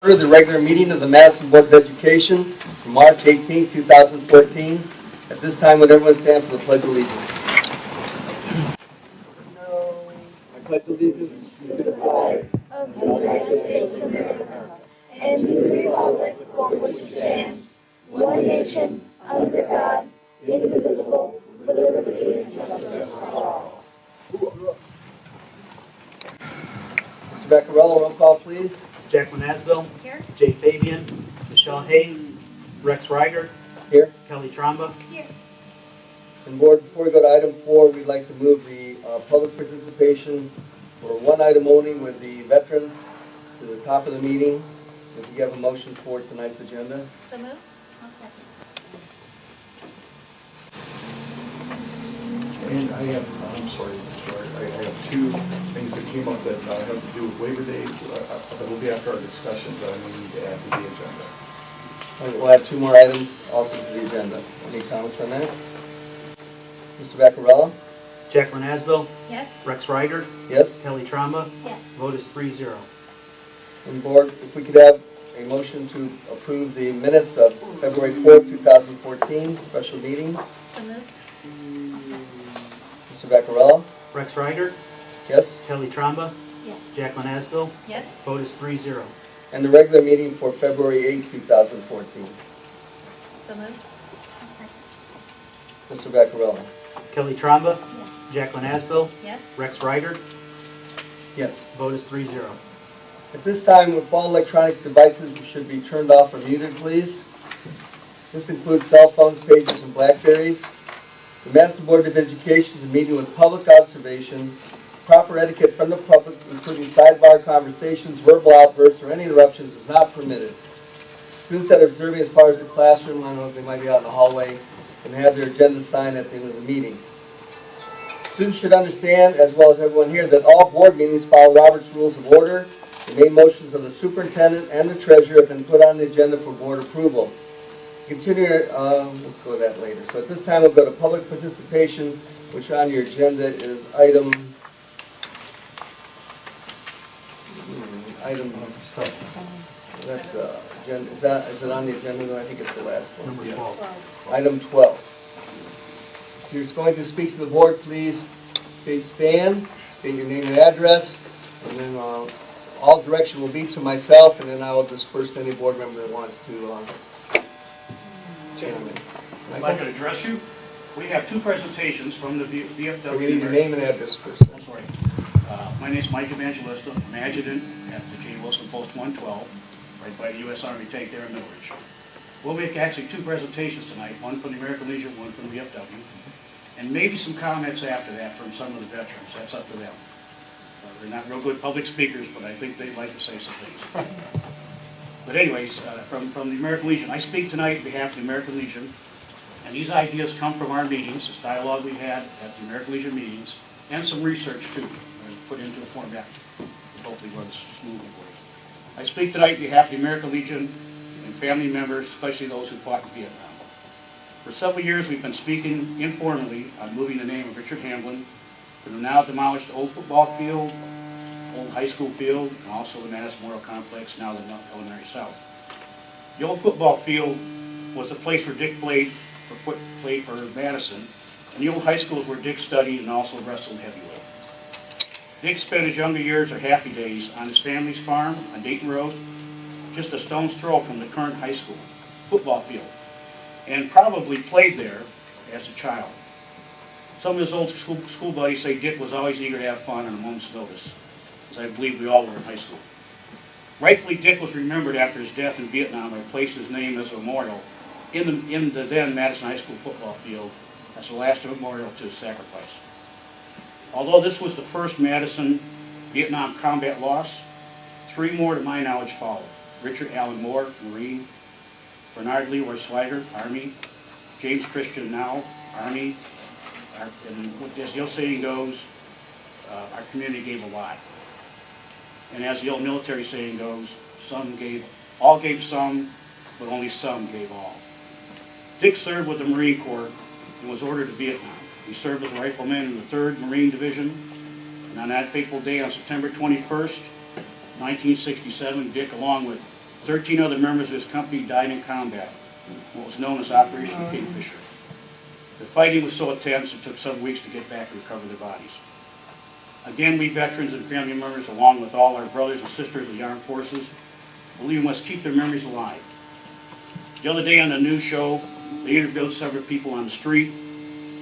The regular meeting of the Madison Board of Education for March 18, 2014. At this time, would everyone stand for the Pledge of Allegiance? I pledge allegiance to the flag of the United States of America and to the republic for which it stands, one nation, under God, indivisible, with liberty and justice for all. Mr. Beccarello, roll call, please. Jacqueline Asbill. Here. Jay Fabian. Michelle Hayes. Rex Ryder. Here. Kelly Tromba. Here. And Board, before we go to item 4, we'd like to move the public participation for one item only with the veterans to the top of the meeting. If you have a motion for tonight's agenda. So moved. And I have, I'm sorry, I have two things that came up that have to do with Labor Day. That will be after our discussion, but I need to add to the agenda. We'll add 2 more items also to the agenda. Any comments on that? Mr. Beccarello? Jacqueline Asbill. Yes. Rex Ryder. Yes? Kelly Tromba. Yes. Vote is 3-0. And Board, if we could have a motion to approve the minutes of February 4th, 2014, special meeting. So moved. Mr. Beccarello? Rex Ryder. Yes? Kelly Tromba. Yes. Jacqueline Asbill. Yes. Vote is 3-0. And the regular meeting for February 8th, 2014. So moved. Mr. Beccarello? Kelly Tromba. Yes. Jacqueline Asbill. Yes. Rex Ryder. Yes. Vote is 3-0. At this time, with all electronic devices should be turned off or muted, please. This includes cell phones, pagers, and BlackBerries. The Madison Board of Education is meeting with public observation. Proper etiquette from the public, including sidebar conversations, verbal outbursts, or any interruptions is not permitted. Students that are observing as far as the classroom, I don't know if they might be out in the hallway, can have their agenda signed at the end of the meeting. Students should understand, as well as everyone here, that all board meetings follow Robert's Rules of Order. The main motions of the superintendent and the treasurer have been put on the agenda for board approval. Continue, we'll go to that later. So at this time, we'll go to public participation, which on your agenda is item that's agenda. Is it on the agenda? No, I think it's the last one. Number 12. Item 12. If you're going to speak to the board, please stand, state your name and address, and then all direction will be to myself, and then I will disperse to any board member that wants to chime in. If I could address you, we have 2 presentations from the VFW. We need your name and address first. I'm sorry. My name is Mike Evangelista. I'm adjutant at the J. Wilson Post 112, right by the U.S. Army tank there in Millridge. We'll make actually 2 presentations tonight, one from the American Legion, one from the VFW, and maybe some comments after that from some of the veterans. That's up to them. They're not real good public speakers, but I think they'd like to say some things. But anyways, from the American Legion, I speak tonight on behalf of the American Legion, and these ideas come from our meetings, this dialogue we had at the American Legion meetings, and some research too, put into a format that hopefully runs smoothly for you. I speak tonight on behalf of the American Legion and family members, especially those who fought in Vietnam. For several years we've been speaking informally on moving the name of Richard Hamblin from the now demolished old football field, old high school field, and also the Madison Memorial Complex, now the Culinary South. The old football field was the place where Dick played for Madison, and the old high school is where Dick studied and also wrestled heavyweight. Dick spent his younger years or happy days on his family's farm on Dayton Road, just a stone's throw from the current high school football field, and probably played there as a child. Some of his old school buddies say Dick was always eager to have fun on a moment's notice, as I believe we all were in high school. Rightfully, Dick was remembered after his death in Vietnam by placing his name as a memorial in the then Madison High School football field as the last memorial to his sacrifice. Although this was the first Madison Vietnam combat loss, 3 more to my knowledge followed. Richard Allen Moore, Marine; Bernard Leroy Slider, Army; James Christian Now, Army. And as the old saying goes, our community gave a lot. And as the old military saying goes, all gave some, but only some gave all. Dick served with the Marine Corps and was ordered to Vietnam. He served as a rifleman in the 3rd Marine Division, and on that fateful day on September 21st, 1967, Dick, along with 13 other members of his company died in combat, what was known as Operation Kingfisher. The fighting was so intense it took some weeks to get back and recover their bodies. Again, we veterans and family members, along with all our brothers and sisters of the armed forces, believe we must keep their memories alive. The other day on the news show, they interviewed several people on the street.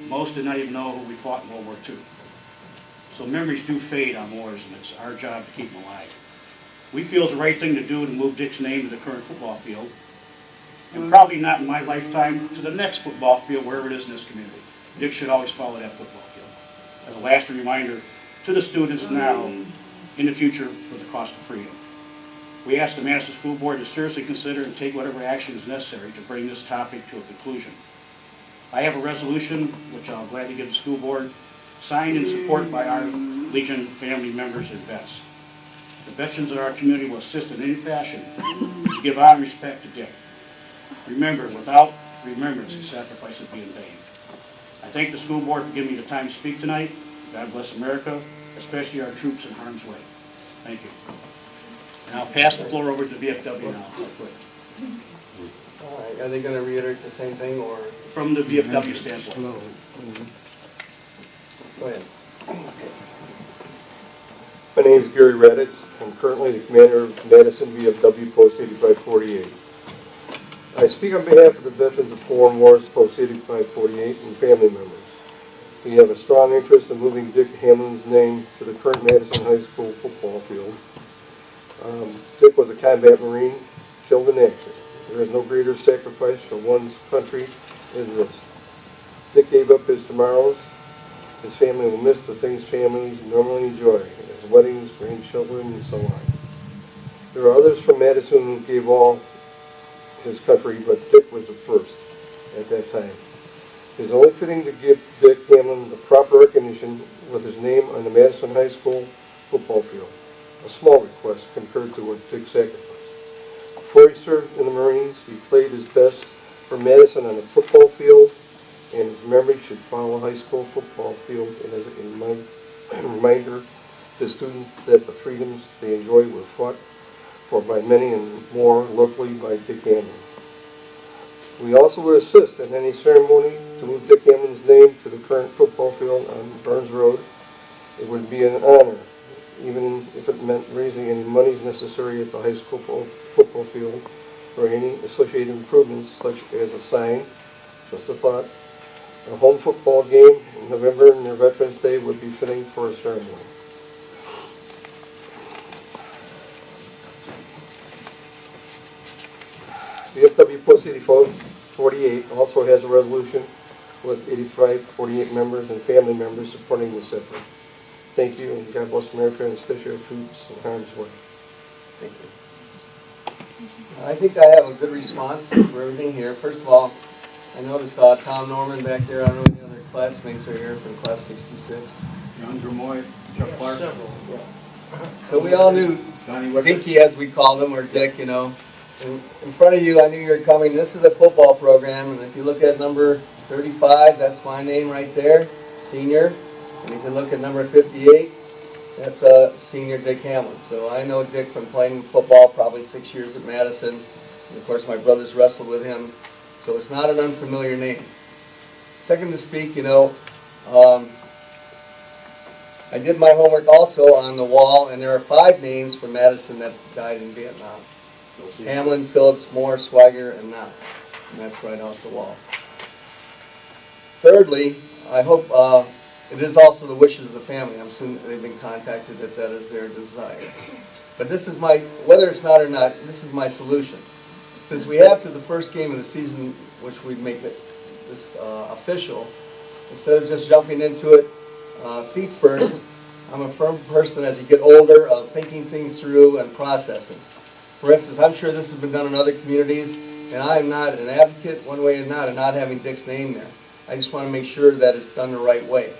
Most did not even know who we fought in World War II. So memories do fade on wars, and it's our job to keep them alive. We feel it's the right thing to do to move Dick's name to the current football field, and probably not in my lifetime, to the next football field, wherever it is in this community. Dick should always follow that football field. As a last reminder to the students now, in the future, for the cost of freedom. We ask the Madison School Board to seriously consider and take whatever action is necessary to bring this topic to a conclusion. I have a resolution, which I'll gladly give the school board, signed and supported by our Legion family members and vets. The veterans of our community will assist in any fashion to give honor and respect to Dick. Remember, without remembrance, his sacrifice would be in vain. I thank the school board for giving me the time to speak tonight. God bless America, especially our troops in harm's way. Thank you. And I'll pass the floor over to the VFW now, real quick. All right, are they going to reiterate the same thing, or? From the VFW standpoint. Go ahead. My name is Gary Raditz. I'm currently the commander of Madison VFW Post 8548. I speak on behalf of the veterans of foreign wars, Post 8548, and family members. We have a strong interest in moving Dick Hamlin's name to the current Madison High School football field. Dick was a combat Marine killed in action. There is no greater sacrifice for one's country as this. Dick gave up his tomorrows. His family will miss the things families normally enjoy, as weddings, grandchildren, and so on. There are others from Madison who gave all his country, but Dick was the first at that time. It is only fitting to give Dick Hamlin the proper recognition with his name on the Madison High School football field. A small request compared to what Dick sacrificed. Before he served in the Marines, he played his best for Madison on the football field, and his memory should follow high school football field and as a reminder to students that the freedoms they enjoy were fought for by many and more locally by Dick Hamlin. We also would assist in any ceremony to move Dick Hamlin's name to the current football field on Burns Road. It would be an honor, even if it meant raising any monies necessary at the high school football field for any associated improvements such as a sign, just a thought. A home football game in November near Veterans Day would be fitting for a ceremony. VFW Post 8548 also has a resolution with 8548 members and family members supporting this effort. Thank you, and God bless America, and especially our troops in harm's way. Thank you. I think I have a good response for everything here. First of all, I noticed Tom Norman back there. I don't know if any other classmates are here from class 66. John Drumoy, Chuck Clark. Yeah. So we all knew Dinky, as we called him, or Dick, you know. In front of you, I knew you were coming. This is a football program, and if you look at number 35, that's my name right there, senior. And if you look at number 58, that's senior Dick Hamlin. So I know Dick from playing football, probably 6 years at Madison. And of course, my brothers wrestled with him. So it's not an unfamiliar name. Second to speak, you know, I did my homework also on the wall, and there are 5 names from Madison that died in Vietnam. Hamlin, Phillips, Moore, Swagger, and Knott. And that's right off the wall. Thirdly, I hope it is also the wishes of the family. I'm assuming they've been contacted that that is their desire. But this is my, whether it's not or not, this is my solution. Since we have to the first game of the season, which we make this official, instead of just jumping into it feet first, I'm a firm person as you get older of thinking things through and processing. For instance, I'm sure this has been done in other communities, and I am not an advocate one way or not of not having Dick's name there. I just want to make sure that it's done the right way.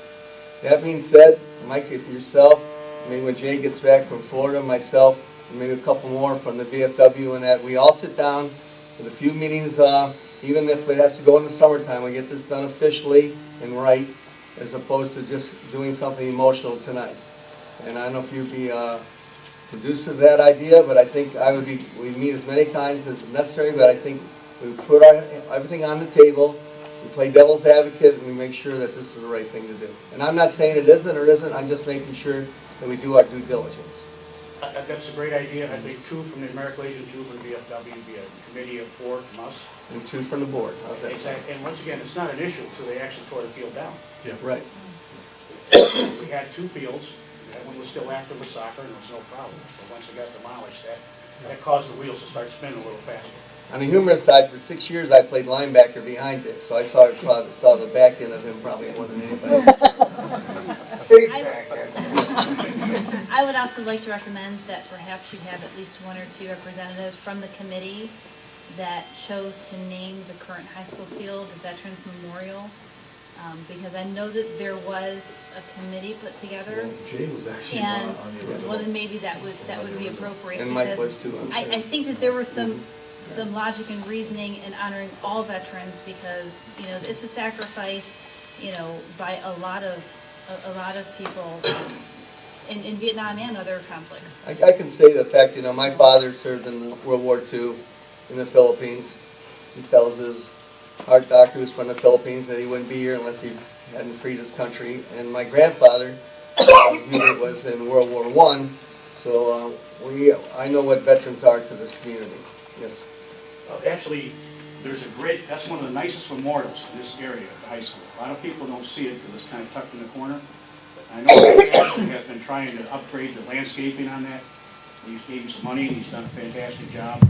That being said, Mike, if yourself, maybe when Jay gets back from Florida, myself, and maybe a couple more from the VFW, and that we all sit down with a few meetings, even if it has to go in the summertime, we get this done officially and right, as opposed to just doing something emotional tonight. And I don't know if you'd be conducive to that idea, but I think we meet as many times as necessary, but I think we put everything on the table, we play devil's advocate, and we make sure that this is the right thing to do. And I'm not saying it isn't or isn't, I'm just making sure that we do our due diligence. That's a great idea. I think 2 from the American Legion, 2 from the VFW, be a committee of 4 from us. And 2 from the board, how's that sound? Exactly. And once again, it's not an issue until they actually tore the field down. Right. We had 2 fields. That one was still active with soccer, and there was no problem. But once it got demolished, that caused the wheels to start spinning a little faster. On the humorous side, for 6 years I played linebacker behind Dick, so I saw the back end of him probably more than anybody. I would also like to recommend that perhaps you have at least 1 or 2 representatives from the committee that chose to name the current high school field the Veterans Memorial, because I know that there was a committee put together. Jay was actually And, on the original. well, then maybe that would be appropriate. And Mike because was too, I'm I sure. think that there was some logic and reasoning in honoring all veterans because, it's a sacrifice, by a lot of people in Vietnam and other conflicts. I can say the fact, my father served in World War II in the Philippines. He tells his heart doctor who's from the Philippines that he wouldn't be here unless he hadn't freed his country. And my grandfather, he was in World War I, so I know what veterans are to this community. Yes. Actually, that's one of the nicest memorials in this area of the high school. A lot of people don't see it because it's kind of tucked in the corner. I know Ashley has been trying to upgrade the landscaping on that. We gave him some money, and he's done a fantastic job.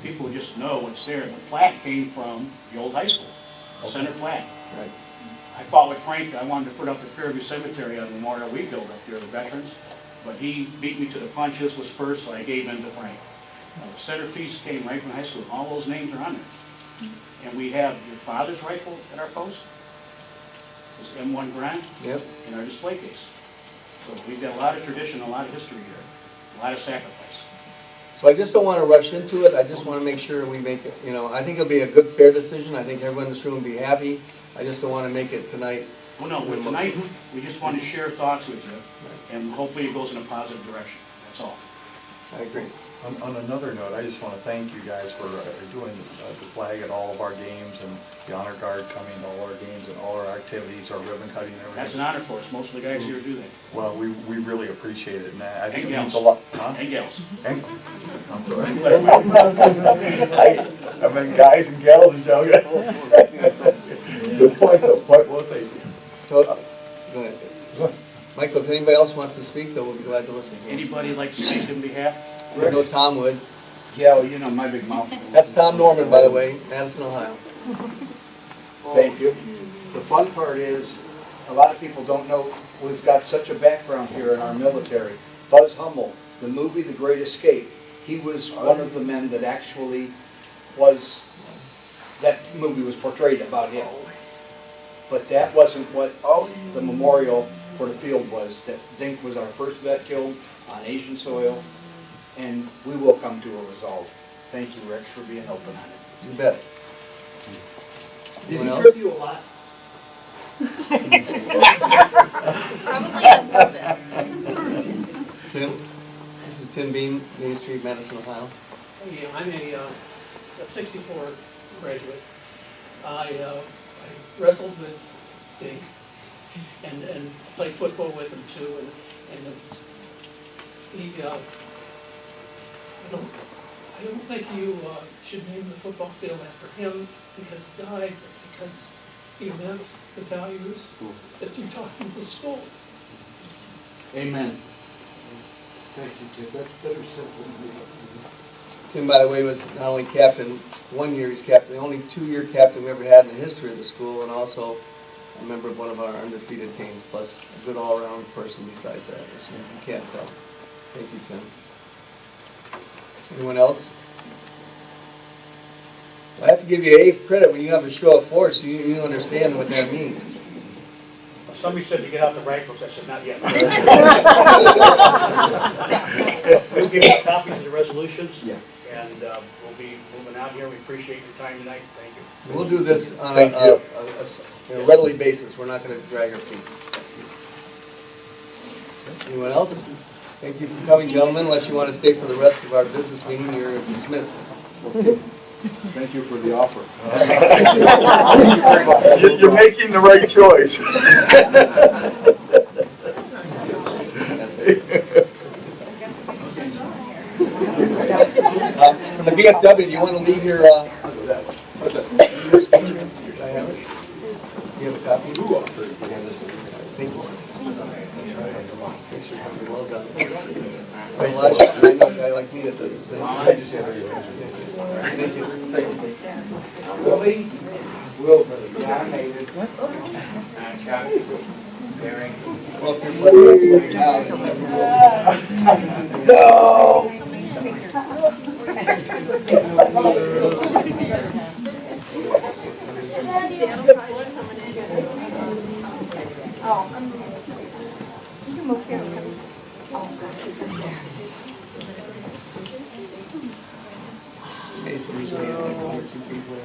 People just know what's there. The plaque came from the old high school, the center plaque. Right. I fought with Frank. I wanted to put up the Fairview Cemetery on the memorial we built up here, the veterans. But he beat me to the punch. This was first, so I gave in to Frank. The centerpiece came right from high school. All those names are on there. And we have your father's rifle at our post. This M1 Garand. Yep. In our display case. So we've got a lot of tradition, a lot of history here, a lot of sacrifice. So I just don't want to rush into it. I just want to make sure we make it, I think it'll be a good, fair decision. I think everyone in this room will be happy. I just don't want to make it tonight. Well, no, but tonight, we just want to share thoughts with you, and hopefully it goes in a positive direction. That's all. I agree. On another note, I just want to thank you guys for doing the flag at all of our games and the honor guard coming to all our games and all our activities, our ribbon cutting and everything. That's an honor for us. Most of the guys here do that. Well, we really appreciate it, and I think And it means gals. a lot. Huh? And gals. And- I'm sorry. I meant guys and gals and Joe. Good point, though. Point well taken. So, go ahead. Michael, if anybody else wants to speak, though, we'll be glad to listen to them. Anybody like to speak on behalf? I know Tom would. Yeah, well, my big mouth. That's Tom Norman, by the way, Madison, Ohio. Thank you. The fun part is, a lot of people don't know, we've got such a background here in our military. Buzz Hummel, the movie The Great Escape, he was one of the men that actually that movie was portrayed about him. But that wasn't what the memorial for the field was, that Dink was our first vet killed on Asian soil, and we will come to a resolve. Thank you, Rex, for being open on it. You bet. Did Anyone he else? trip you a lot? Probably on purpose. Tim? This is Tim Bean, Main Street, Madison, Ohio. Yeah, I'm a 64 graduate. I wrestled with Dink and played football with him too. And it was, I don't think you should name the football field after him because he died, but because he meant the values that you taught in the school. Amen. Thank you, Kid. That's better said than me. Tim, by the way, was not only captain, 1 year he's captain, the only 2-year captain we ever had in the history of the school, and also a member of one of our undefeated teams, plus a good all-around person besides that, which you can't tell. Thank you, Tim. Anyone else? I have to give you A credit when you have a show of force, you understand what that means. Somebody said to get out the rifles. I said, not yet. We'll give you copies of the resolutions. Yeah. And we'll be moving out here. We appreciate your time tonight. Thank you. We'll do this on Thank a readily basis, we're not going to drag our feet. Anyone else? Thank you for coming, gentlemen. Unless you want to stay for the rest of our business meeting, you're dismissed. Thank you for the offer. You're making the right choice. From the VFW, do you want to leave your, What's that? your speech? I have it. Do you have a copy? Thank you, sir. Thanks for coming. Well done. Well, I know a guy like me that does the same. Thank you. Thank you. Will, John Hayden. Chuck, Gary. Well, if you're playing now. No! Mason usually has like 1 or 2 people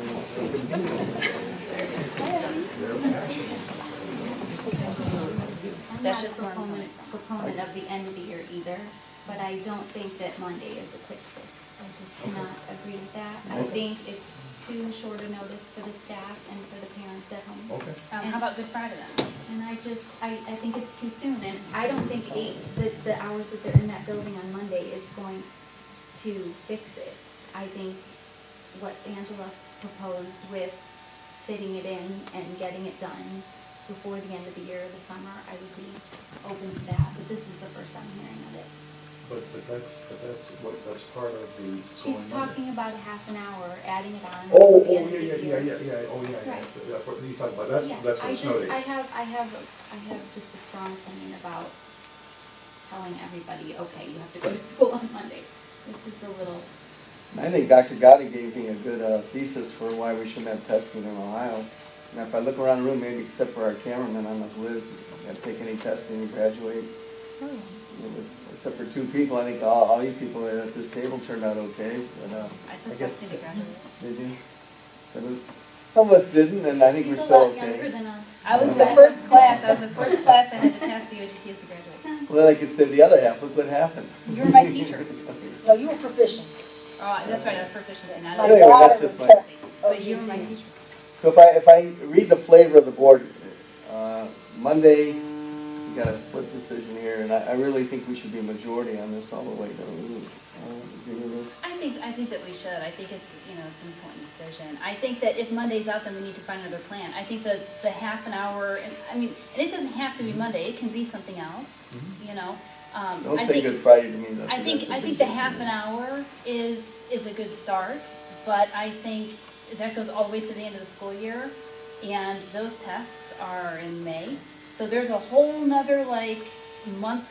That's just proponent of the end of the year either, but I don't think that Monday is a quick fix. I just cannot agree with that. I think it's too short a notice for the staff and for the parents at home. Okay. How about Good Friday then? And I think it's too soon, and I don't think the hours that they're in that building on Monday is going to fix it. I think what Angela proposed with fitting it in and getting it done before the end of the year or the summer, I would be open to that, but this is the first I'm hearing of it. But that's part of the. She's talking about a half an hour, adding it on Oh, to the end of the year. Right. You talk about, that's Yeah, what it's noted. I have just a strong opinion about telling everybody, okay, you have to go to school on Monday. It's just a little, I think Dr. Gotti gave me a good thesis for why we shouldn't have testing in Ohio. And if I look around the room, maybe except for our cameraman, I don't know if Liz, got to take any testing and graduate. Except for 2 people, I think all you people at this table turned out okay. But, I took I guess- testing to graduate. Did you? Some of us didn't, and I think we're she's a still lot younger okay. than us. I was the first class that had to pass the OGTs to graduate. Well, then I could say the other half, look what happened. You were my teacher. No, you were proficiency. Oh, that's right, I was proficiency, not Anyway, daughter that's was just my, testing. but you were my teacher. so if I read the flavor of the board, Monday, you got a split decision here, and I really think we should be a majority on this all the way through. I think that we should. I think it's, it's an important decision. I think that if Monday's out, then we need to find another plan. I think the half an hour, and it doesn't have to be Monday. It can be something else, Don't I say think- Good Friday to me, though. I think the half an hour is a good start, but I think that goes all the way to the end of the school year, and those tests are in May. So there's a whole nother month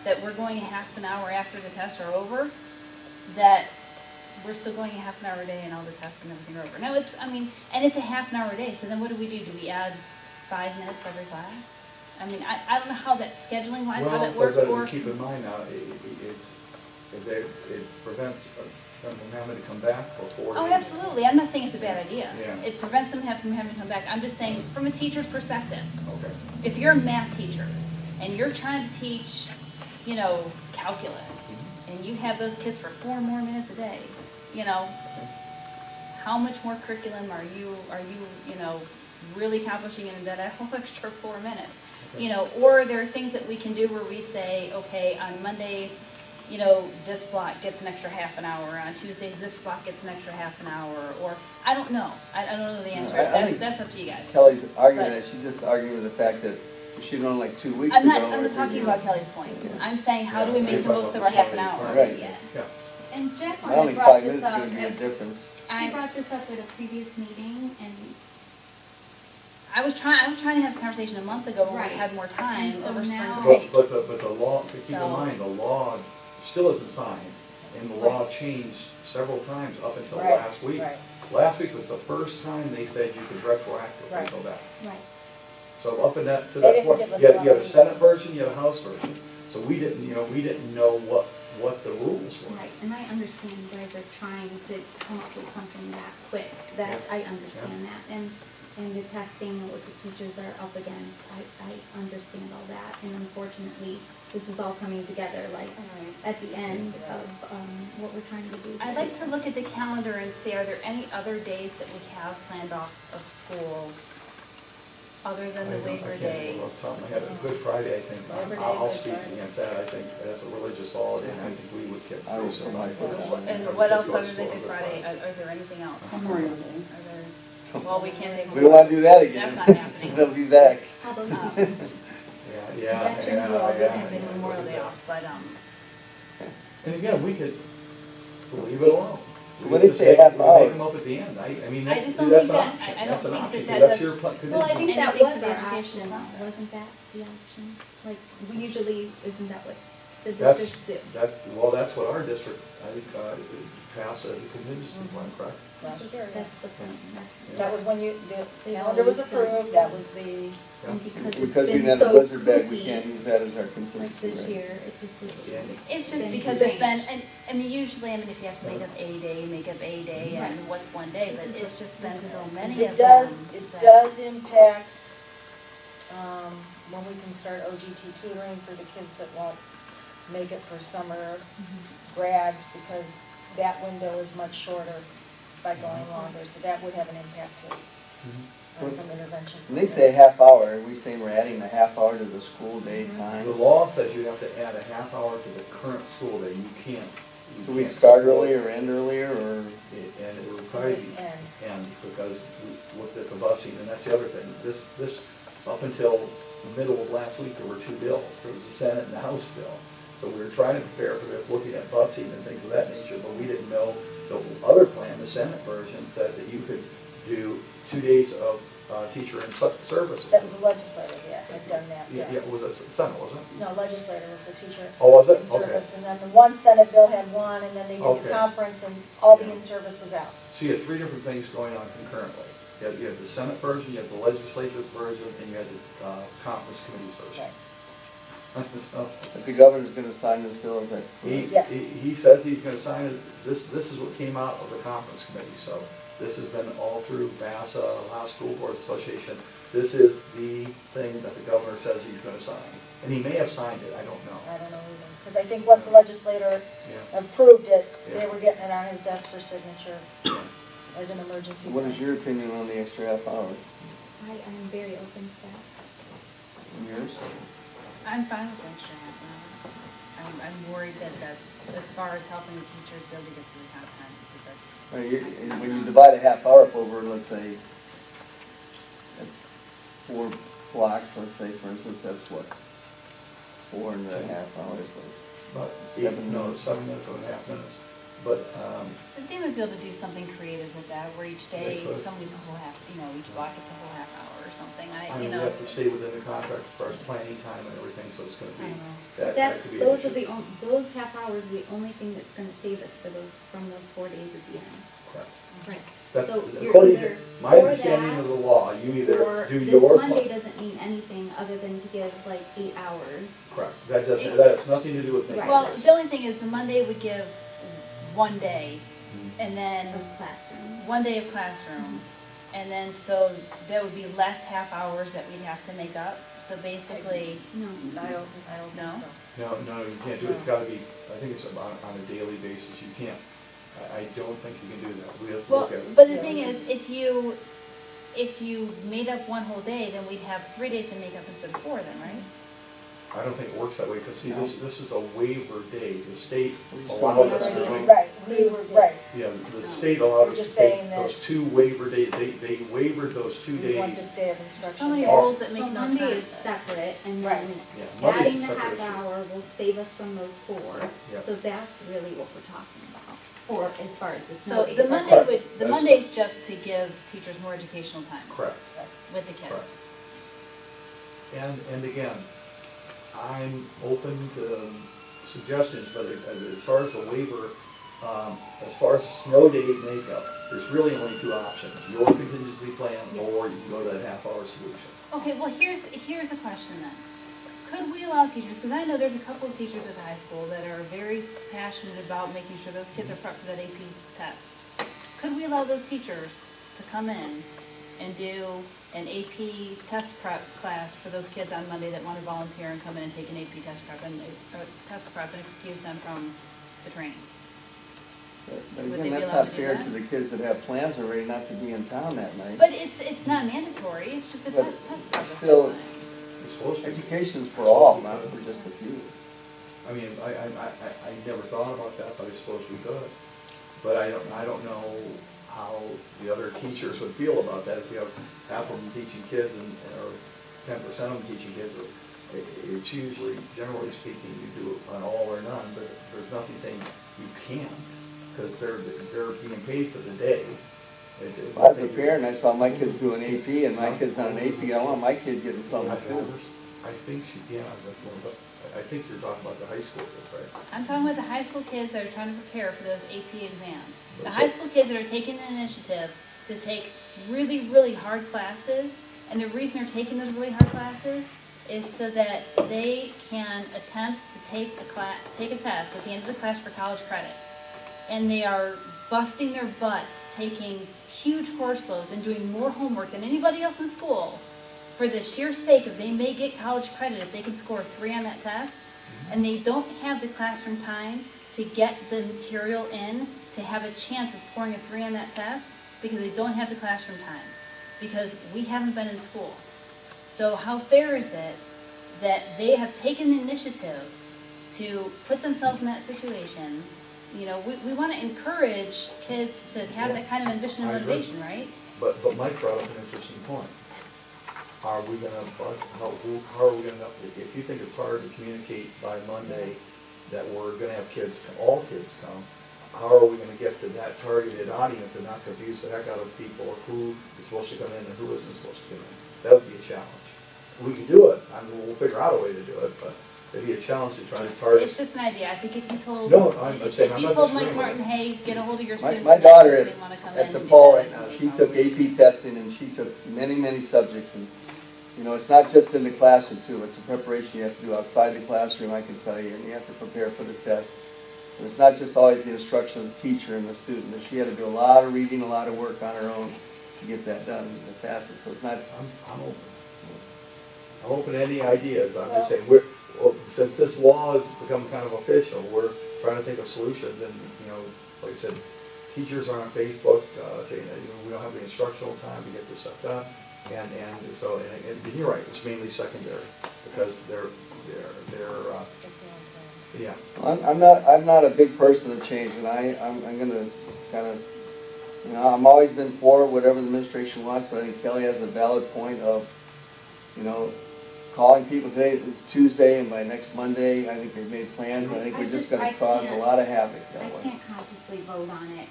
that we're going a half an hour after the tests are over, that we're still going a half an hour a day and all the tests and everything are over. Now and it's a half an hour a day, so then what do? Do we add 5 minutes to every class? I don't know how that, scheduling wise, how that works, or. Keep in mind now, it prevents them from having to come back for 4 days. Oh, absolutely. I'm not saying it's a bad idea. Yeah. It prevents them from having to come back. I'm just saying, from a teacher's perspective, Okay. if you're a math teacher and you're trying to teach, calculus, and you have those kids for 4 more minutes a day, how much more curriculum are you really accomplishing in that whole extra 4 minutes? Or there are things that we can do where we say, okay, on Mondays, this block gets an extra half an hour. On Tuesdays, this block gets an extra half an hour. Or, I don't know. I don't know the answer. I think That's up to you guys. Kelly's arguing But- that she's just arguing with the fact that she known 2 weeks I'm ago. not or talking 3 about years. Kelly's point. Yeah. I'm saying, how do we make the most of our half an hour? Right. Yeah. Yeah. And I Jacqueline don't had think brought 5 this minutes is up, going to be a difference. she brought this up at a previous meeting, and I was trying to have this conversation a month ago when Right. we had more time And so over spring now- break. But the law, keep in So- mind, the law still isn't signed, and the law changed several times up until Right, last week. right. Last week was the first time they said you could retroactively Right. go back. right. So up to They that didn't point, give us you had a a lot. Senate version, you had a House version. So we didn't know what what the rules were. Right, and I understand you guys are trying to come up with something that quick, that, Yeah. I understand that, and the texting and what the teachers are up against, I understand all that, and unfortunately, this is all coming together, like, at the end of, what we're trying to do. I'd like to look at the calendar and see, are there any other days that we have planned off of school other than the Labor Day? Off the top of my head, Good Friday, I think, Labor Day, I'll Good speak Friday. against that, I think that's a religious holiday, and I think we would get I through would some. like that. And what else other than Good Friday? Are there anything else? Memorial Day. Are there, well, we can't take. We don't want to do that again. That's not happening. They'll be back. How those Um, things. Yeah, Veterans Day, we can't take Memorial Day off, but, And again, we could leave it alone. So when they say half We hour- make them up at the end, I mean, I that's, just don't that's think an that- option, I don't that's an think option, that 'cause that that's does- your plan. Well, I think And that anything was for the our educational option, process. wasn't that the option? Like, we usually, isn't that what the That's, districts do? that's what our district, I think, passed as a contingency plan, correct? Last year, yeah. That's the point, that's. That was when the They've calendar was always done approved, it. that was the, And because it's Because we been had a so blizzard bag, we spooky, can't use that as our like contingency, this right? year, it just was. Yeah. it's just been because it's been, strange. and, I mean, usually, I mean, if you have to make up a day, make up a day, and Right. what's one day, but it's just been so many it of them. it that- does impact, when we can start OGT tutoring for the kids that won't make it for summer grads, because that window is much shorter by going longer, so that would have an impact too, on some intervention. When they say half hour, are we saying we're adding a half hour to the school day time? The law says you have to add a half hour to the current school day, you can't. you So we'd can't- start earlier or end earlier, or? And it would probably be, And and because we looked at the busing, and that's the other thing, this, up until the middle of last week, there were two bills, there was the Senate and the House bill. So we were trying to prepare for this, looking at busing and things of that nature, but we didn't know the other plan, the Senate version, said that you could do 2 days of teacher and services. that was a legislator, yeah, had done that, Yeah, yeah. was it Senate, wasn't it? No, legislator was the teacher. Oh, was it? In Okay. service, and then the one Senate bill had one, and then they did Okay. the conference, and all the Yeah. in-service was out. So you had three different things going on concurrently. You had the Senate version, you had the legislature's version, and you had the conference committee's version. So, If the governor's gonna sign this bill, is that? Yes. he says he's gonna sign it, this is what came out of the conference committee, so this has been all through VASA, Ohio School Board Association. This is the thing that the governor says he's gonna sign, and he may have signed it, I don't know. I don't know either, because I think once the legislator Yeah. approved it, they Yeah. were getting it on his desk for signature Yeah. as an emergency. What is plan. your opinion on the extra half hour? I am very open to that. Yours? I'm fine with extra half an hour. I'm worried that that's, as far as helping the teachers be able to get through the content, because that's. When you divide a half hour up over, let's say, 4 blocks, let's say, for instance, that's what? 4.5 hours, About 7 no, minutes. 7 minutes and a half minutes, but, But they would be able to do something creative with that, where each day, They could. somebody's a whole half, each block gets a whole half hour or something, I mean, we have to stay within the contract as far as planning time and everything, so it's gonna I be, know. that That's, could be an those are issue. those half hours are the only thing that's gonna save us from those 4 days at the end. Correct. Right. That's, So you're according to either my for understanding that, of the law, you either Or do this your. Monday doesn't mean anything other than to give like 8 hours. Correct, that has nothing to do with. Right. Well, the only thing is, the Monday would give one day, and then Of classroom. one day of classroom, and then, so there would be less half hours that we'd have to make up, so basically, No. I don't No? think so. No, you can't do it, it's gotta be, I think it's on a daily basis, you can't, I don't think you can do that, we have to well, look at it. but the thing is, if you made up one whole day, then we'd have 3 days to make up instead of 4 then, right? I don't think it works that way, because see, this is a waiver day, the state talking allows about us to that? do. Right, we were, right. Yeah, the state allowed We're us to just take saying that- those 2 waiver days, they wavered those 2 We want days. this day of instruction. So many back. rules that So make no Monday is sense. separate, and Right. then Yeah, Monday's a adding the separate half issue. hour will save us from those 4. Yeah. So that's really what we're talking about, for as far as the So snow days. the are Monday Correct. would, the That's Monday's just to give teachers more educational time Correct. with the kids. Correct. And again, I'm open to suggestions, but as far as the waiver, as far as snow day makeup, there's really only 2 options. Your contingency plan, Yeah. or you can go to that half-hour solution. Okay, well, here's a question then. could we allow teachers, because I know there's a couple of teachers at the high school that are very passionate about making sure those kids are prepped for that AP test. Could we allow those teachers to come in and do an AP test prep class for those kids on Monday that want to volunteer and come in and take an AP test prep and excuse them from the training? But Would again, they be that's allowed not to do fair that? to the kids that have plans already not to be in town that night. But it's not mandatory, it's just a But test prep. if they still- want it. It's supposed to be. Education's for all, not for just a few. I mean, I never thought about that, but I suppose we could. But I don't know how the other teachers would feel about that if you have half of them teaching kids or 10% of them teaching kids. It's usually, generally speaking, you do an all or none, but there's nothing saying you can't, because they're being paid for the day. As a parent, I saw my kids do an AP and my kid's not an AP. I want my kid getting something too. I think she can, I think you're talking about the high school kids, right? I'm talking about the high school kids that are trying to prepare for those AP exams. The But high so- school kids that are taking the initiative to take really, really hard classes, and the reason they're taking those really hard classes is so that they can attempt to take a test at the end of the class for college credit. And they are busting their butts, taking huge course loads and doing more homework than anybody else in school for the sheer sake of they may get college credit if they can score 3 on that test, and they don't have the classroom time to get the material in to have a chance of scoring a 3 on that test because they don't have the classroom time, because we haven't been in school. So how fair is it that they have taken the initiative to put themselves in that situation? You know, we want to encourage kids to have that kind of ambition and I agree. motivation, right? But Mike brought up an interesting point. Are we gonna bust, how are we gonna, if you think it's hard to communicate by Monday that we're gonna have kids, all kids come, how are we gonna get to that targeted audience and not confuse the heck out of people who is supposed to come in and who isn't supposed to come in? That would be a challenge. We can do it, I mean, we'll figure out a way to do it, but it'd be a challenge to try to target. It's just an idea. I think if you told, No, I'm saying, if I'm you not told Mike disagreeing with Martin, hey, get a hold of your students. My daughter if they wanna come in at and do DePaul that, right now, they she probably took AP testing and she took many, many subjects. And, you know, it's not just in the classroom too, it's a preparation you have to do outside the classroom, I can tell you, and you have to prepare for the test. And it's not just always the instruction of the teacher and the student, but she had to do a lot of reading, a lot of work on her own to get that done and pass it. So it's not, I'm open. I'm open to any ideas, I'm just saying, since this law has become kind of official, we're trying to think of solutions, and, you know, like I said, teachers are on Facebook, saying that, you know, we don't have the instructional time to get this stuff done, and so, and you're right, it's mainly secondary, because they're, yeah. I'm not a big person of change, and I'm gonna kind of, you know, I'm always been for whatever the administration wants, but I think Kelly has a valid point of, you know, calling people today, it's Tuesday, and by next Monday, I think they've made plans, and I think we're just gonna cause a lot of havoc I that way. can't consciously vote on it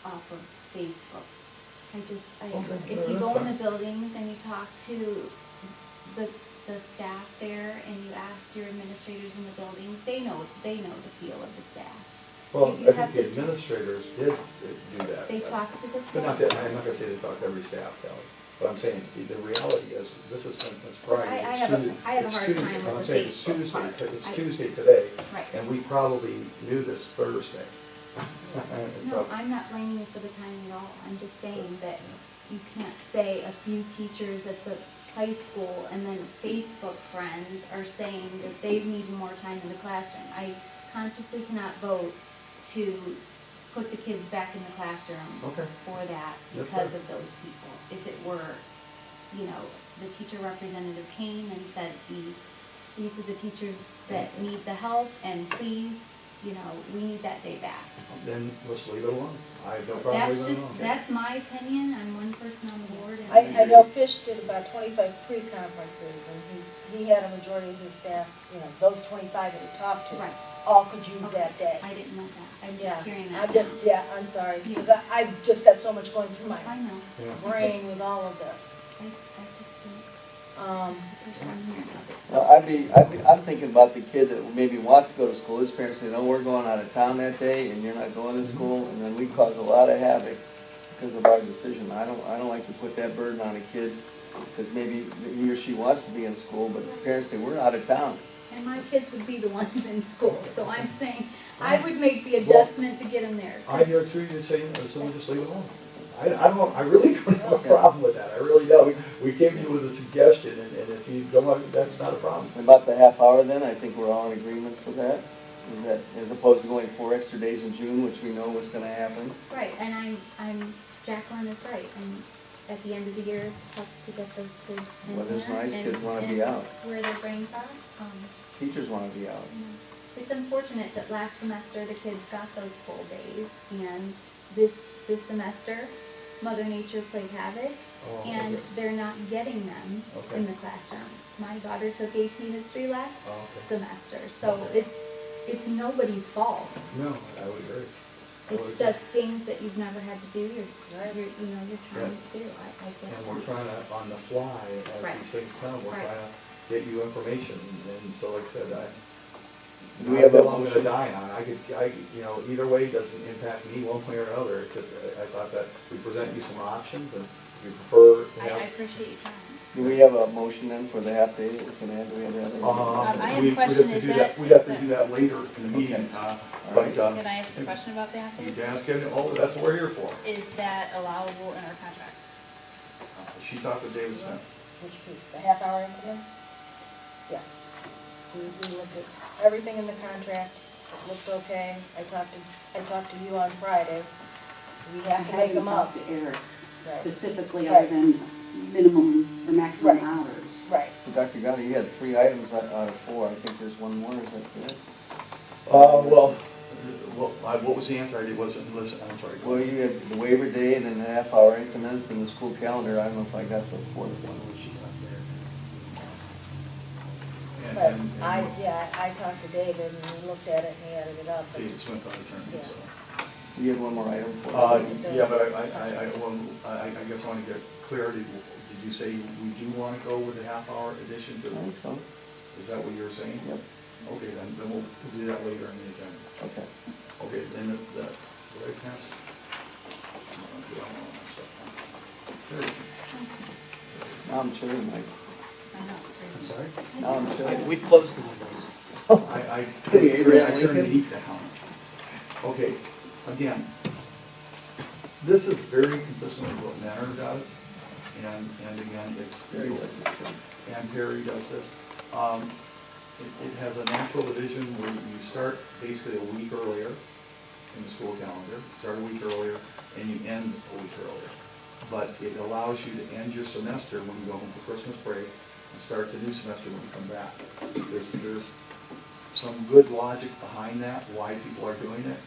off of Facebook. If you go in the buildings and you talk to the staff there and you ask your administrators in the buildings, they know the feel of the staff. Well, You I have think the to- administrators did do that. They talk to the But not staff. that, I'm not gonna say they talk to every staff, Kelly, but I'm saying, the reality is, this is since Friday. I it's have a- Tuesday- I have a it's hard Tuesday. time with I'm the saying it's Facebook Tuesday, part. it's I- Tuesday today, Right. and we probably knew this Thursday. And No, so- I'm not blaming you for the timing at all. I'm just saying that you can't say a few teachers at the high school and then Facebook friends are saying that they need more time in the classroom. I consciously cannot vote to put the kids back in the classroom Okay. for that That's because fair. of those people. If it were, you know, the teacher representative came and said, these are the teachers that need the help, and please, you know, we need that day back. Then let's leave it alone. I have no problem That's leaving it just, alone. that's my opinion, I'm one person on the board. And I know Fish did about 25 pre-conferences, and he had a majority of his staff, you know, those 25 that he talked to, Right. all could use that day. I didn't know that, I'm Yeah, just hearing that. I'm just, now. yeah, I'm sorry, because I've just got so much going through my I know, Yeah. brain with all of this. I just don't, Um, the person I'm hearing of it. Well, I'm thinking about the kid that maybe wants to go to school, his parents say, no, we're going out of town that day, and you're not going to school, and then we cause a lot of havoc because of our decision. I don't like to put that burden on a kid because maybe he or she wants to be in school, but parents say, we're out of town. And my kids would be the ones in school, so I'm saying I would make the adjustment to get them there. I hear through you saying, someone just leave it alone. I really don't have a problem with that, I really don't. We came to you with a suggestion, and if you don't want, that's not a problem. About the half hour then, I think we're all in agreement for that. Is that, as opposed to going 4 extra days in June, which we know what's gonna happen. Right, and Jacqueline is right, and at the end of the year, it's tough to get those kids in there. Weather's nice, and- kids wanna be and out. Where their brains are. Teachers wanna be out. It's unfortunate that last semester the kids got those full days, and this semester, Mother Nature played havoc, Oh, and okay. they're not getting them Okay. in the classroom. My daughter took AP history last Oh, okay. semester, so Okay. it's nobody's fault. No, I would agree. It's just things that you've never had to do, you're Yeah. trying to do, I guess. And we're trying to, on the fly, as Right. these things come, we're Right. trying to get you information, and so like I said, Do we have a I'm gonna motion? die on, either way doesn't impact me one way or another, it's just, I thought that we present you some options, and if you prefer to I have. appreciate you trying. Do we have a motion then for the half day that we can add? Do we have that? I have a We'd question, have to is do that- We'd have to is do that later in the meeting, but, Can I ask a question about that? you can ask it, oh, that's what we're here for. Is that allowable in our contract? She talked to David Smith. Which piece, the half hour increments? Yes. We looked at everything in the contract, it looked okay. I talked to you on Friday. We I have to make haven't them up. talked to Eric Right. specifically Right. other than minimum or maximum Right. hours. Right. Dr. Gotti, you had 3 items out of 4. I think there's one more, is that correct? What was the answer? I wasn't listening, I'm sorry. Well, you had the waiver day, and then the half hour increments, and the school calendar. I don't know if I got the fourth one. And- But and- I talked to David and we looked at it and he added it up. David Smith, our attorney, Yeah. so. You had one more item for us? Yeah, but I guess I want to get clarity. Did you say we do want to go with the half-hour addition to I the, think so. is that what you were saying? Yep. Okay, then we'll do that later in the agenda. Okay. Okay, then the right pass. Now I'm sure, Mike. I know. I'm sorry? Now I'm sure. We've closed the windows. I Hey, Abraham turned the Lincoln? heat down. Okay, again, this is very consistent with what Mentor does, and again, it's, Very nice, it's good. and Perry does this. It has a natural division where you start basically a week earlier in the school calendar, start a week earlier, and you end a week earlier. But it allows you to end your semester when you go home for Christmas break and start the new semester when you come back. There's some good logic behind that, why people are doing it.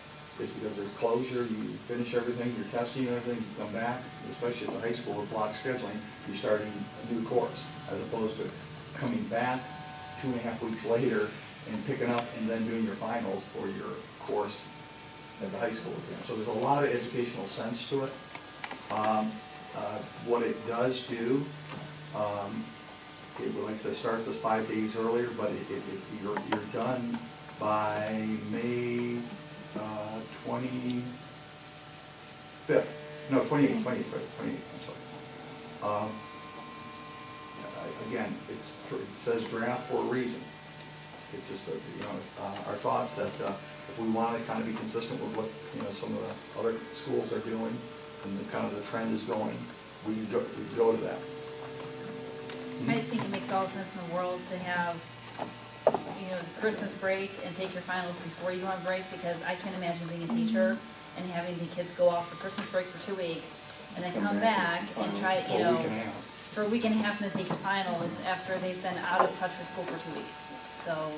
It's because there's closure, you finish everything, you're testing everything, you come back, especially at the high school with block scheduling, you're starting a new course, as opposed to coming back 2.5 weeks later and picking up and then doing your finals for your course at the high school again. So there's a lot of educational sense to it. What it does do, it, like I said, starts us 5 days earlier, but you're done by May 25th. No, 28th, I'm sorry. Again, it says draft for a reason. It's just that, our thoughts that if we want to kind of be consistent with what, some of the other schools are doing and the kind of the trend is going, we go to that. I think it makes all the sense in the world to have, the Christmas break and take your finals before you go on break, because I can't imagine being a teacher and having the kids go off for Christmas break for 2 weeks and then come back and try, For a week and a half. for a week and a half and then take your finals after they've been out of touch with school for 2 weeks. So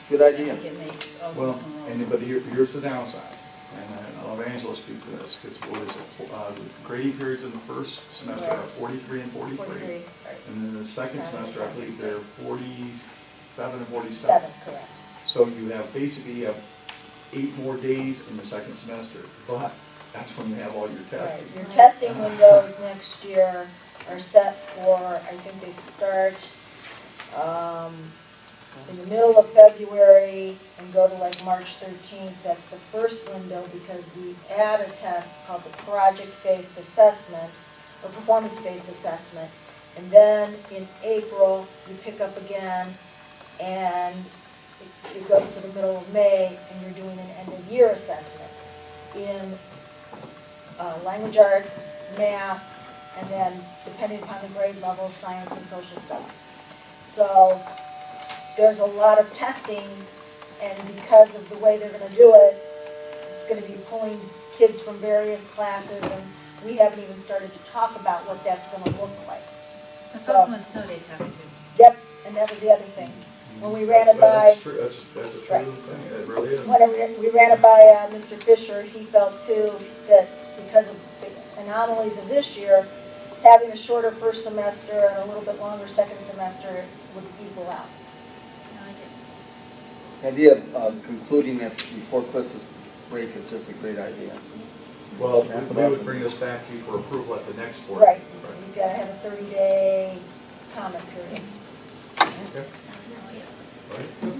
Good idea. I think it makes all the Well, sense in the world. but here's the downside, and I'll have Angela speak to this, because what is it, the grading periods in the first semester are 43 and 43. 43, right. And then the second semester, I believe they're 47 and 47. 7, correct. So you have, basically, you have 8 more days in the second semester, but that's when you have all your testing. Right. Your testing windows next year are set for, I think they start in the middle of February and go to like March 13th. That's the first window, because we add a test called the project-based assessment or performance-based assessment And then in April, you pick up again, and it goes to the middle of May, and you're doing an end-of-year assessment in language arts, math, and then, depending upon the grade level, science and social studies. So there's a lot of testing, and because of the way they're going to do it, it's going to be pulling kids from various classes, and we haven't even started to talk about what that's going to look like. That's So- also when snow days happen too. Yep, and that was the other thing. When we ran it by, That's true, that's a true Right. thing, it really is. when we ran it by Mr. Fisher, he felt too that because of the anomalies of this year, having a shorter first semester and a little bit longer second semester would equal out. I like it. The idea of concluding it before Christmas break is just a great idea. Well, we would bring this back to you for approval at the next board. Right, because you've got to have a 30-day comment period. Okay. Right, good.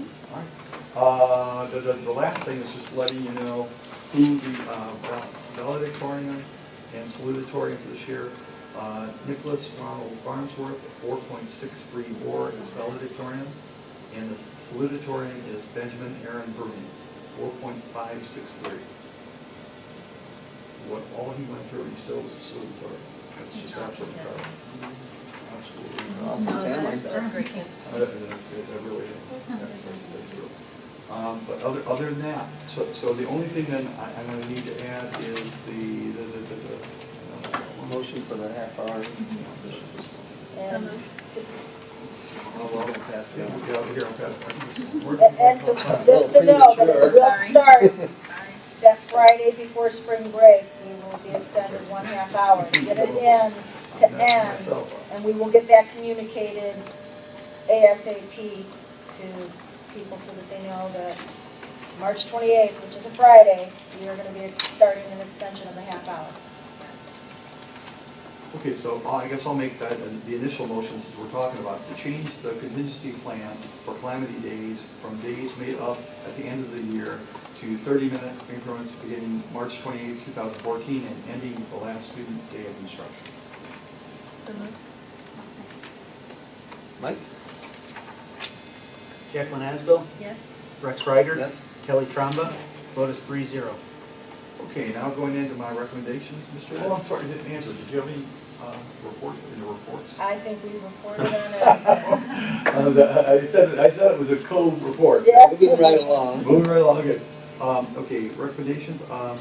All right. The last thing is just letting you know who the valedictorian and salutatorian for this year. Nicholas Ronald Farnsworth, 4.63 is valedictorian, and the salutatorian is Benjamin Aaron Bruni, 4.563. What all he went through, he still was the salutatorian. That's just absolutely incredible. Absolutely. Awesome families. They're great kids. It really is. That's true. But other than that, so the only thing then I'm going to need to add is the Motion for the half hour. And Oh, well, we'll pass it on. Here, I'll pass and just to know that it will start that Friday before spring break. We will be extended 1/2 hour to get it in to end, and we will get that communicated ASAP to people so that they know that March 28th, which is a Friday, we are going to be starting an extension of the 1/2 hour. Okay, so I guess I'll make that the initial motion since we're talking about to change the contingency plan for calamity days from days made up at the end of the year to 30-minute increments beginning March 28, 2014 and ending the last student day of instruction. So moved. Mike? Jacqueline Asbill, Yes. Rex Ryder. Yes. Kelly Tromba, vote is 3-0. Okay, now going into my recommendations, Mr. Oh, I'm sorry, I didn't answer. Did you have any reports? I think we reported on it. I said it was a code report. Yeah. Moving right along. Moving right along, good. Okay, recommendations, I'd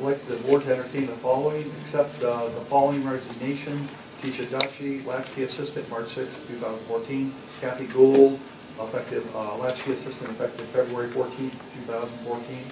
like the board to entertain the following, accept the following resignation. Keisha Dachi, latchkey assistant, March 6, 2014. Kathy Gould, effective, latchkey assistant, effective February 14, 2014.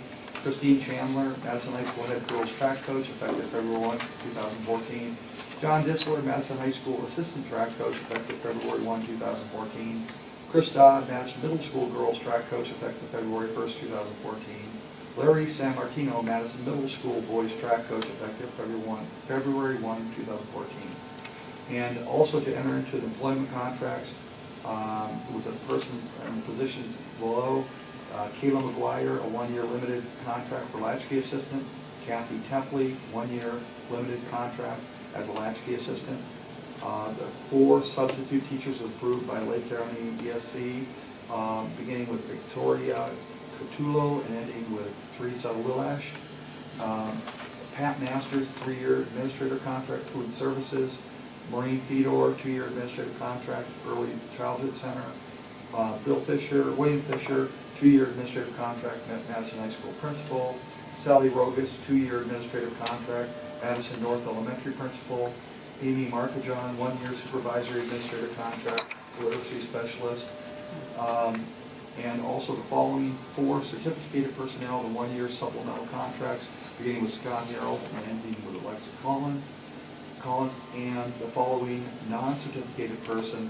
Christine Chandler, Madison High School head girls track coach, effective February 1, 2014. John Disler, Madison High School assistant track coach, effective February 1, 2014. Chris Dodd, Madison Middle School girls track coach, effective February 1, 2014. Larry San Martino, Madison Middle School boys track coach, effective February 1, 2014. And also to enter into the employment contracts with the persons and positions below. Kayla McGuire, a 1-year limited contract for latchkey assistant. Kathy Templey, 1-year limited contract as a latchkey assistant. The 4 substitute teachers approved by Lake County ESC, beginning with Victoria Catulo and ending with Teresa Willash. Pat Masters, 3-year administrator contract, food services. Maureen Fedor, 2-year administrative contract, early childhood center. William Fisher, 2-year administrative contract, Madison High School principal. Sally Rogas, 2-year administrative contract, Madison North Elementary principal. Amy Markajon, 1-year supervisory administrative contract, literacy specialist. And also the following 4 certificated personnel, the 1-year supplemental contracts, beginning with Scott Merrill and ending with Alexa Collins, and the following non-certificated person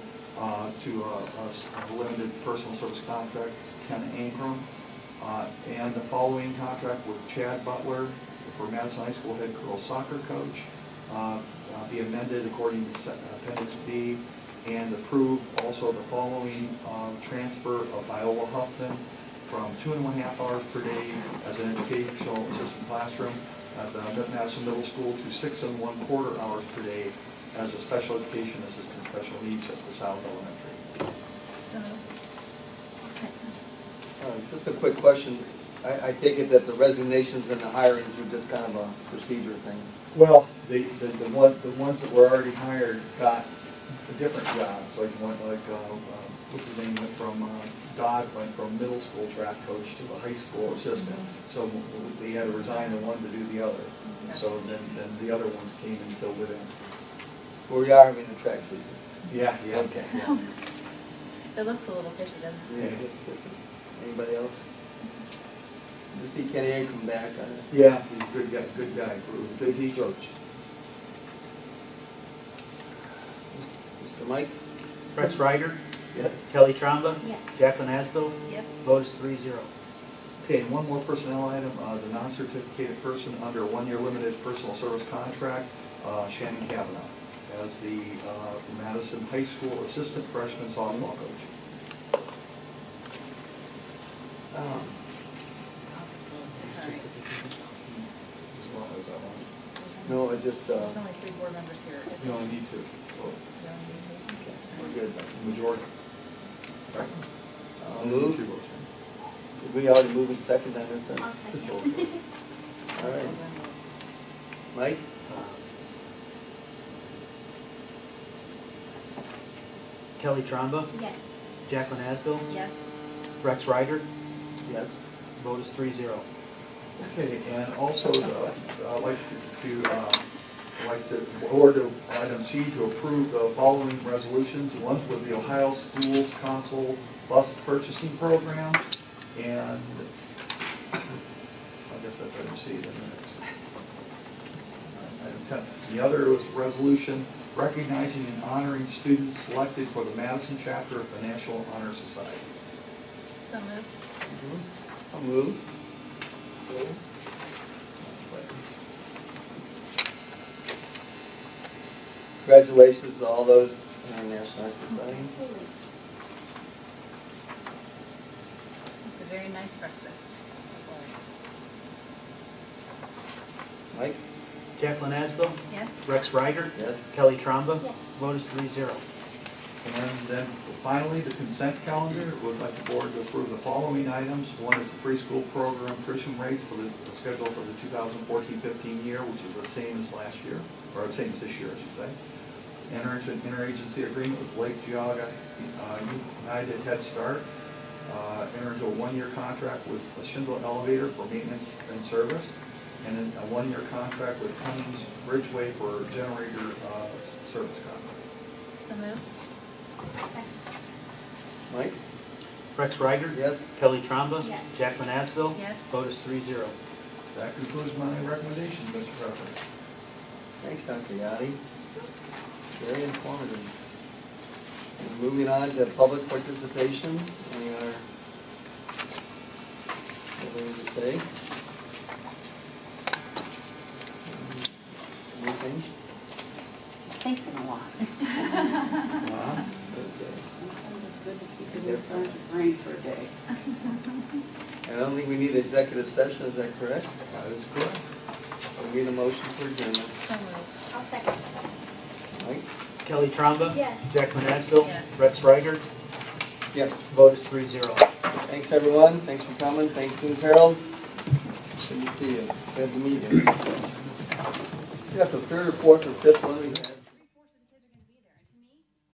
to a limited personal service contract, Ken Ankrum, and the following contract with Chad Butler for Madison High School head girls soccer coach, be amended according to Appendix B, and approve also the following transfer of Viola Huffman from 2.5 hours per day as an educational assistant classroom at the Madison Middle School to 6 1/4 hours per day as a special education assistant, special needs at the South Elementary. So moved. Just a quick question. I take it that the resignations and the hirings were just kind of a procedure thing. Well, the ones that were already hired got different jobs, like one, what's his name, went from, Dodd went from middle school track coach to a high school assistant. So they had to resign the one to do the other. So then the other ones came and filled it in. So we are having the track season. Yeah, Okay. It looks a little fishy, doesn't it? Yeah. Anybody else? To see Kenny A come back. Yeah, he's a good guy, good guy. It was a good heat coach. Mr. Mike? Rex Ryder, Yes. Kelly Tromba, Yes. Jacqueline Askel, Yes. vote is 3-0. Okay, and one more personnel item, the non-certificated person under a one-year limited personal service contract, Shannon Kavanaugh, as the Madison High School assistant freshman softball coach. Sorry. As long as I want. No, I just, There's only 3 board members here. You only need two. So, we're good. majority. Right. I'll Only move. two votes. Did we already move in second on this then? I'll Just second. vote. All right. Mike? Kelly Tromba, Yes. Jacqueline Askel, Yes. Rex Ryder, Yes. vote is 3-0. Okay, and also, I'd like the board of item C to approve the following resolutions. One with the Ohio Schools Council Bus Purchasing Program, and I guess that's item C, then item 10. The other was resolution recognizing and honoring students selected for the Madison chapter of the National Honor Society. So moved. I'll move. Congratulations to all those in our National Society. It's a very nice breakfast. Mike? Jacqueline Askel, Yes. Rex Ryder, Yes. Kelly Tromba, Yes. vote is 3-0. And then finally, the consent calendar, would like the board to approve the following items. One is the preschool program tuition rates for the schedule for the 2014-15 year, which is the same as last year, or the same as this year, I should say. Enter into an interagency agreement with Lake Geogga United Head Start. Enter into a one-year contract with a Schindler Elevator for maintenance and service. And then a one-year contract with Cummings Bridgeway for generator service contract. So moved. Mike? Rex Ryder, Yes. Kelly Tromba, Yes. Jacqueline Askel, Yes. vote is 3-0. That concludes my recommendations, Mr. President. Thanks, Dr. Yadi. Very informative. And moving on to public participation, we are, what do to say? Anything? Thinking a lot. Okay. It's good to keep your this on your brain for a day. I don't think we need executive session, is that correct? That is correct. We need a motion for adjournment. So moved. I'll second. Mike? Kelly Tromba, Yes. Jacqueline Askel, Yes. Rex Ryder, Yes. vote is 3-0. Thanks, everyone. Thanks for coming. Thanks, News Herald. Good to see you. Glad to meet you. That's the third or fourth or fifth one we've had.